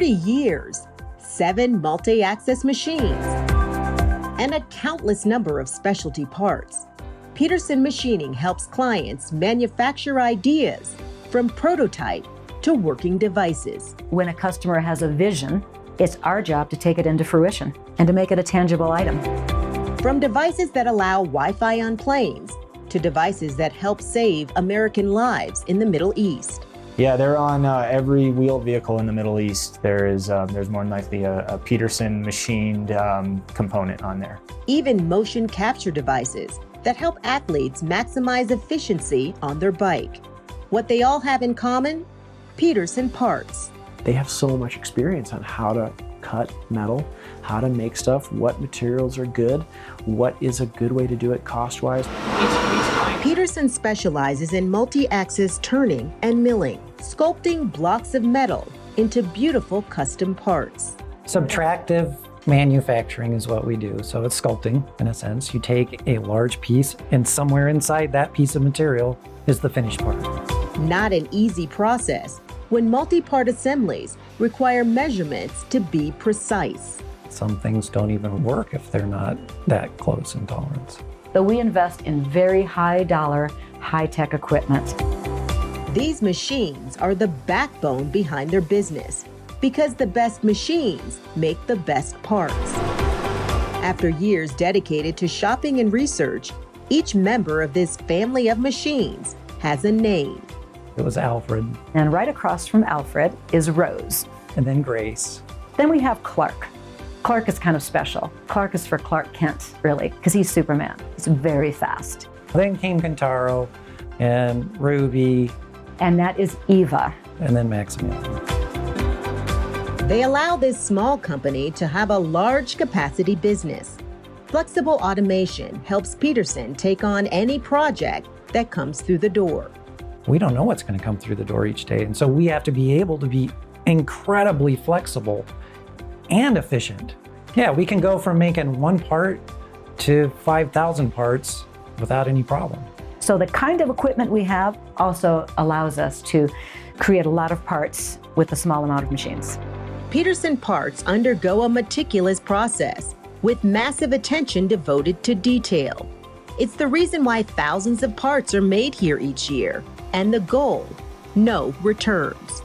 30 years, 7 multi-access machines, and a countless number of specialty parts, Peterson Machining helps clients manufacture ideas from prototype to working devices. When a customer has a vision, it's our job to take it into fruition and to make it a tangible item. From devices that allow Wi-Fi on planes to devices that help save American lives in the Middle East. Yeah, they're on every wheeled vehicle in the Middle East. There's more than likely a Peterson machined component on there. Even motion capture devices that help athletes maximize efficiency on their bike. What they all have in common? Peterson parts. They have so much experience on how to cut metal, how to make stuff, what materials are good, what is a good way to do it cost-wise. Peterson specializes in multi-axis turning and milling, sculpting blocks of metal into beautiful custom parts. Subtractive manufacturing is what we do. So it's sculpting, in a sense. You take a large piece, and somewhere inside that piece of material is the finished part. Not an easy process when multi-part assemblies require measurements to be precise. Some things don't even work if they're not that close in tolerance. So we invest in very high dollar, high-tech equipment. These machines are the backbone behind their business because the best machines make the best parts. After years dedicated to shopping and research, each member of this family of machines has a name. It was Alfred, And right across from Alfred is Rose. and then Grace. Then we have Clark. Clark is kind of special. Clark is for Clark Kent, really, because he's Superman. He's very fast. Then came Kentaro, and Ruby, And that is Eva. and then Maximilian. They allow this small company to have a large capacity business. Flexible automation helps Peterson take on any project that comes through the door. We don't know what's going to come through the door each day, and so we have to be able to be incredibly flexible and efficient. Yeah, we can go from making one part to 5,000 parts without any problem. So the kind of equipment we have also allows us to create a lot of parts with a small amount of machines. Peterson parts undergo a meticulous process with massive attention devoted to detail. It's the reason why thousands of parts are made here each year. And the goal, no returns.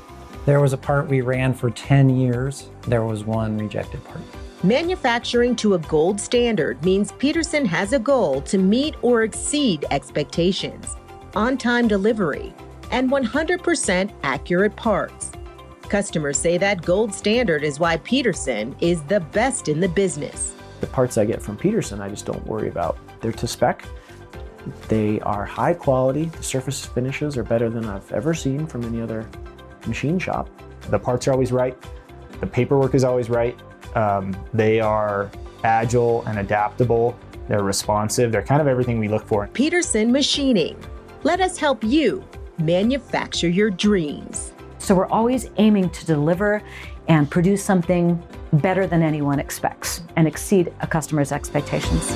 There was a part we ran for 10 years. There was one rejected part. Manufacturing to a gold standard means Peterson has a goal to meet or exceed expectations, on-time delivery, and 100% accurate parts. Customers say that gold standard is why Peterson is the best in the business. The parts I get from Peterson, I just don't worry about. They're to spec. They are high quality. The surface finishes are better than I've ever seen from any other machine shop. The parts are always right. The paperwork is always right. They are agile and adaptable. They're responsive. They're kind of everything we look for. Peterson Machining. Let us help you manufacture your dreams. So we're always aiming to deliver and produce something better than anyone expects and exceed a customer's expectations.